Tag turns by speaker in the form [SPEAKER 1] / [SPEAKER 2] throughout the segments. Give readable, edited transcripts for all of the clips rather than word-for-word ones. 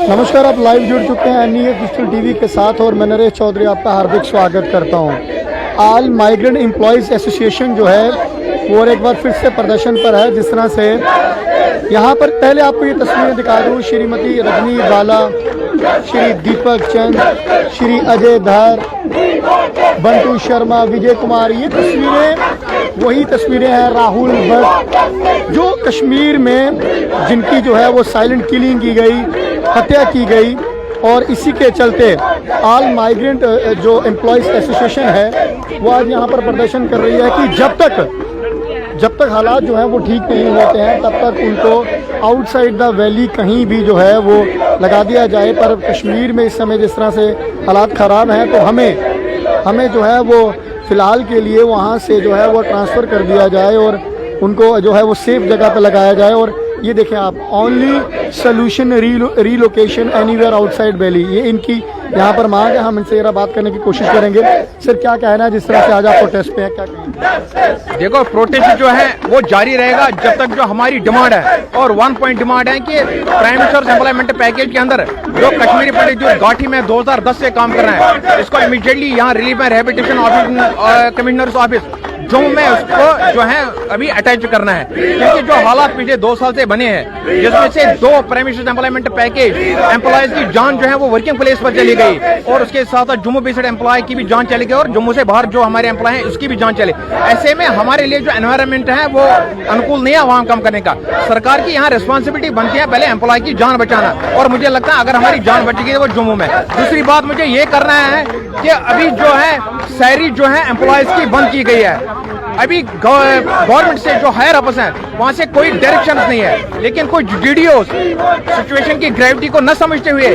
[SPEAKER 1] नमस्कार, आप लाइव जुड़ चुके हैं NEF डिजिटल टीवी के साथ और मैं नरेश चौधरी आपका हार्दिक स्वागत करता हूं। ऑल माइग्रेंट एम्प्लॉयज़ एसोसिएशन जो है वो और एक बार फिर से प्रदर्शन पर है। जिस तरह से यहां पर पहले आपको ये तस्वीरें दिखा दूं, श्रीमती रजनी बाला, श्री दीपक चंद, श्री अजय धर, बंटू शर्मा, विजय कुमार, ये तस्वीरें वही तस्वीरें हैं राहुल भट्ट जो कश्मीर में जिनकी जो है वो साइलेंट किलिंग की गई, हत्या की गई। और इसी के चलते ऑल माइग्रेंट जो एम्प्लॉयज़ एसोसिएशन है वो आज यहाँ पर प्रदर्शन कर रही है कि जब तक हालात जो हैं वो ठीक नहीं होते हैं तब तक उनको आउटसाइड द वैली कहीं भी जो है वो लगा दिया जाए। पर कश्मीर में इस समय जिस तरह से हालात ख़राब हैं तो हमें जो है वो फ़िलहाल के लिए वहाँ से जो है वो ट्रांसफ़र कर दिया जाए और उनको जो है वो सेफ जगह पर लगाया जाए। और ये देखें आप, only solution relocation anywhere outside valley, ये इनकी यहाँ पर मांग है। हम इनसे जरा बात करने की कोशिश करेंगे। सर, क्या कहना है जिस तरह से आज आप प्रोटेस्ट पे हैं, क्या कहेंगे?
[SPEAKER 2] देखो, प्रोटेस्ट जो है वो जारी रहेगा जब तक जो हमारी डिमांड है, और 1 पॉइंट डिमांड है कि प्राइम मिनिस्टर एम्प्लॉयमेंट पैकेज के अंदर जो कश्मीरी पंडित जो घाटी में 2010 से काम कर रहे हैं इसको इमीडिएटली यहाँ relief and rehabilitation office commissioners office Jammu में उसको जो है अभी अटैच करना है। क्योंकि जो हालात पिछले 2 साल से बने हैं जिसमें से 2 prime minister employment package employees की जान जो है वो वर्किंग प्लेस पर चली गई और उसके साथ साथ जम्मू बेस्ड एम्प्लॉय की भी जान चली गई और जम्मू से बाहर जो हमारे एम्प्लॉय हैं उसकी भी जान चली। ऐसे में हमारे लिए जो एनवायरनमेंट है वो अनुकूल नहीं है वहाँ काम करने का। सरकार की यहाँ रिस्पॉन्सिबिलिटी बनती है पहले एम्प्लॉय की जान बचाना, और मुझे लगता है अगर हमारी जान बचेगी तो वो जम्मू में। दूसरी बात मुझे ये करना है कि अभी जो है सैलरी जो है एम्प्लॉयज की बंद की गई है। अभी गवर्नमेंट से जो हायर अफसर हैं वहां से कोई डायरेक्शन नहीं है, लेकिन कोई डीडीओ सिचुएशन की ग्रेविटी को न समझते हुए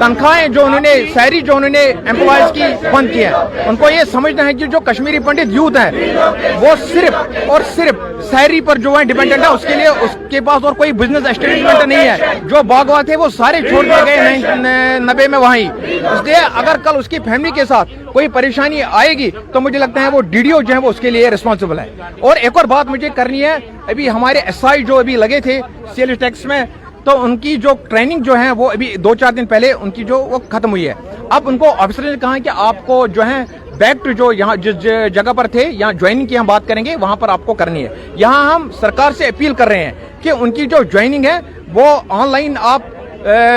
[SPEAKER 2] तनख्वाहें जो उन्होंने सैलरी जो उन्होंने एम्प्लॉयज की बंद की है, उनको ये समझना है कि जो कश्मीरी पंडित यूथ है वो सिर्फ और सिर्फ सैलरी पर जो है डिपेंडेंट है, उसके लिए उसके पास और कोई बिजनेस एस्टेब्लिशमेंट नहीं है। जो बागवा थे वो सारे छोड़ दिए गए 90 में वहीं। इसलिए अगर कल उसकी फैमिली के साथ कोई परेशानी आएगी तो मुझे लगता है वो डीडीओ जो है वो उसके लिए रिस्पॉन्सिबल है। और एक और बात मुझे करनी है, अभी हमारे एसआई जो अभी लगे थे सेल्स टैक्स में, तो उनकी जो ट्रेनिंग जो है वो अभी 2-4 दिन पहले उनकी जो वो खत्म हुई है। अब उनको ऑफिसर ने कहा कि आपको जो है बैक टू जो यहाँ जिस जगह पर थे यहाँ ज्वाइनिंग की हम बात करेंगे वहां पर आपको करनी है। यहाँ हम सरकार से अपील कर रहे हैं कि उनकी जो ज्वाइनिंग है वो ऑनलाइन आप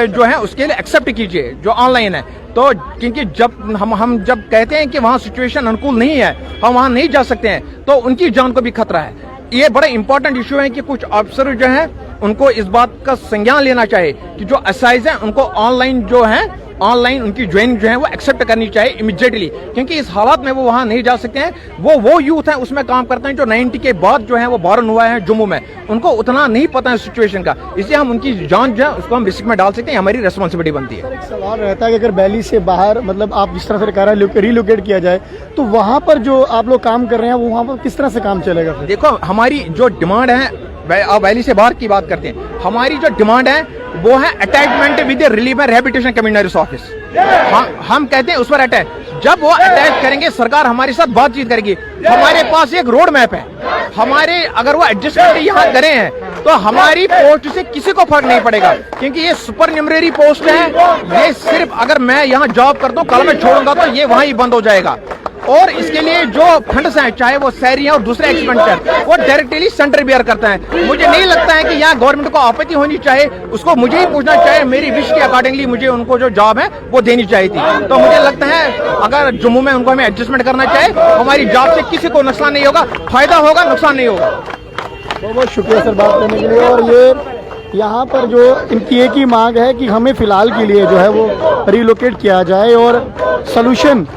[SPEAKER 2] जो है उसके लिए एक्सेप्ट कीजिए जो ऑनलाइन है। तो क्योंकि जब हम जब कहते हैं कि वहाँ सिचुएशन अनुकूल नहीं है, हम वहाँ नहीं जा सकते हैं, तो उनकी जान को भी खतरा है। ये बड़ा इंपॉर्टेंट इशू है कि कुछ अफसर जो हैं उनको इस बात का संज्ञान लेना चाहिए कि जो असाइज हैं उनको ऑनलाइन जो है ऑनलाइन उनकी ज्वाइनिंग जो है वो एक्सेप्ट करनी चाहिए इमीडिएटली, क्योंकि इस हालात में वो वहाँ नहीं जा सकते हैं। वो यूथ है उसमें काम करते हैं जो 90 के बाद जो है वो बॉर्न हुआ है जम्मू में, उनको उतना नहीं पता है सिचुएशन का, इसलिए हम उनकी जान जो है उसको हम रिस्क में डाल सकते हैं। हमारी रिस्पॉन्सिबिलिटी बनती है।
[SPEAKER 1] एक सवाल रहता है कि अगर वैली से बाहर मतलब आप जिस तरह से कह रहे हैं रिलोकेट किया जाए तो वहाँ पर जो आप लोग काम कर रहे हैं वो वहाँ पर किस तरह से काम चलेगा? देखो,
[SPEAKER 2] हमारी जो डिमांड है, आप वैली से बाहर की बात करते हैं, हमारी जो डिमांड है वो है attachment with relief and rehabilitation commissioners office. हम कहते हैं उस पर अटैच, जब वो अटैच करेंगे सरकार हमारे साथ बातचीत करेगी। हमारे पास एक रोड मैप है, हमारे अगर वो एडजस्टमेंट यहाँ करे हैं तो हमारी पोस्ट से किसी को फर्क नहीं पड़ेगा, क्योंकि ये सुपर न्यूमरेरी पोस्ट है। ये सिर्फ अगर मैं यहाँ जॉब करता हूँ कल मैं छोड़ूंगा तो ये वहाँ ही बंद हो जाएगा। और इसके लिए जो फंड्स हैं चाहे वो सैलरी और दूसरे एक्सपेंडिचर वो डायरेक्टली सेंटर बियर करता है। मुझे नहीं लगता है कि यहाँ गवर्नमेंट को आपत्ति होनी चाहिए, उसको मुझे ही पूछना चाहिए, मेरी विश के अकॉर्डिंगली मुझे उनको जो जॉब है वो देनी चाहिए थी। तो मुझे लगता है अगर जम्मू में उनको हमें एडजस्टमेंट करना चाहिए, हमारी जॉब से किसी को नुकसान नहीं होगा, फायदा होगा, नुकसान नहीं होगा।
[SPEAKER 1] बहुत बहुत शुक्रिया सर बात करने के लिए। और ये यहाँ पर जो इनकी एक ही मांग है कि हमें फ़िलहाल के लिए जो है वो रिलोकेट किया जाए और सॉल्यूशन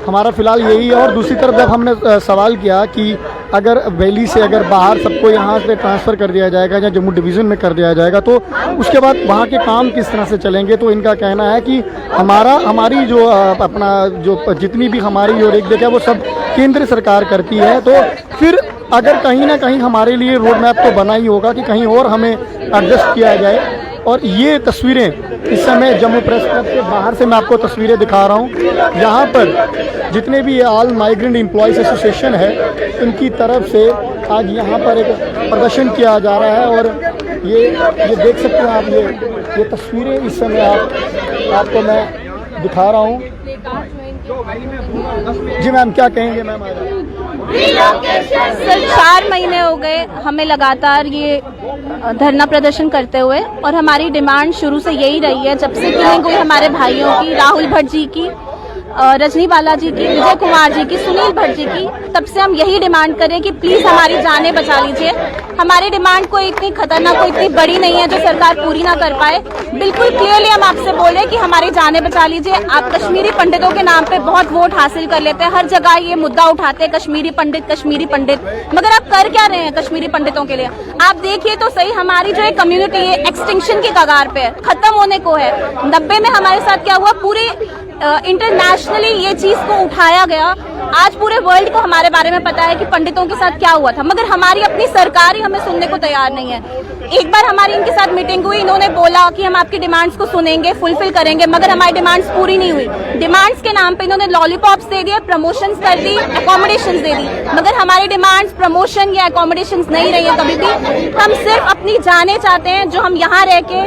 [SPEAKER 1] हमारा फ़िलहाल यही है। और दूसरी तरफ जब हमने सवाल किया कि अगर वैली से अगर बाहर सबको यहाँ से ट्रांसफ़र कर दिया जाएगा या जम्मू डिवीज़न में कर दिया जाएगा तो उसके बाद वहाँ के काम किस तरह से चलेंगे, तो इनका कहना है कि हमारी जो अपना जो जितनी भी हमारी जो रेख देखा वो सब केंद्र सरकार करती है। तो फिर अगर कहीं ना कहीं हमारे लिए रोड मैप तो बना ही होगा कि कहीं और हमें एडजस्ट किया जाए। और ये तस्वीरें इस समय जम्मू प्रेस क्लब के बाहर से मैं आपको तस्वीरें दिखा रहा हूँ। यहाँ पर जितने भी ऑल माइग्रेंट एम्प्लॉयज़ एसोसिएशन है इनकी तरफ से आज यहाँ पर एक प्रदर्शन किया जा रहा है और ये देख सकते हैं आप, ये तस्वीरें इस समय आपको मैं दिखा रहा हूँ। जी मैम, क्या कहेंगे मैम?
[SPEAKER 3] सर 4 महीने हो गए हमें लगातार ये धरना प्रदर्शन करते हुए, और हमारी डिमांड शुरू से यही रही है, जब से कि नहीं कोई हमारे भाइयों की, राहुल भट्ट जी की, रजनी बालाजी की, विजय कुमार जी की, सुनील भट्ट जी की, तब से हम यही डिमांड करें कि प्लीज हमारी जानें बचा लीजिए। हमारी डिमांड कोई इतनी खतरनाक, कोई इतनी बड़ी नहीं है जो सरकार पूरी ना कर पाए। बिल्कुल क्लियरली हम आपसे बोले कि हमारी जानें बचा लीजिए। आप कश्मीरी पंडितों के नाम पे बहुत वोट हासिल कर लेते हैं, हर जगह ये मुद्दा उठाते हैं, कश्मीरी पंडित, मगर आप कर क्या रहे हैं कश्मीरी पंडितों के लिए? आप देखिए तो सही, हमारी जो एक कम्युनिटी है एक्सटिंक्शन की कगार पे है, खत्म होने को है। 90 में हमारे साथ क्या हुआ, पूरे इंटरनेशनली ये चीज को उठाया गया। आज पूरे वर्ल्ड को हमारे बारे में पता है कि पंडितों के साथ क्या हुआ था, मगर हमारी अपनी सरकार ही हमें सुनने को तैयार नहीं है। एक बार हमारी इनके साथ मीटिंग हुई, इन्होंने बोला कि हम आपकी डिमांड्स को सुनेंगे, फुलफिल करेंगे, मगर हमारी डिमांड्स पूरी नहीं हुई। डिमांड्स के नाम पे इन्होंने लॉलीपॉप्स दे दिए, प्रमोशंस कर दी, अकोमोडेशंस दे दी, मगर हमारी डिमांड्स प्रमोशन या अकोमोडेशंस नहीं रही है कभी भी। हम सिर्फ अपनी जानें चाहते हैं जो हम यहाँ रह के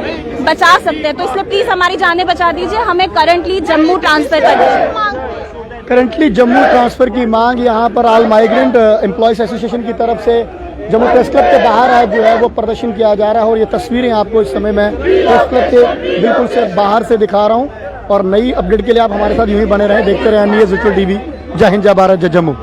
[SPEAKER 3] बचा सकते हैं, तो इसलिए प्लीज हमारी जानें बचा दीजिए। हमें करंटली जम्मू ट्रांसफर कर दीजिए।
[SPEAKER 1] करंटली जम्मू ट्रांसफर की मांग यहाँ पर ऑल माइग्रेंट एम्प्लॉयज एसोसिएशन की तरफ से जम्मू प्रेस क्लब के बाहर आज जो है वो प्रदर्शन किया जा रहा है, और ये तस्वीरें आपको इस समय मैं प्रेस क्लब के बिल्कुल से बाहर से दिखा रहा हूँ। और नई अपडेट के लिए आप हमारे साथ यूं ही बने रहें, देखते रहें न्यूज़ विजुअल टीवी। जय हिंद, जय भारत, जय जम्मू।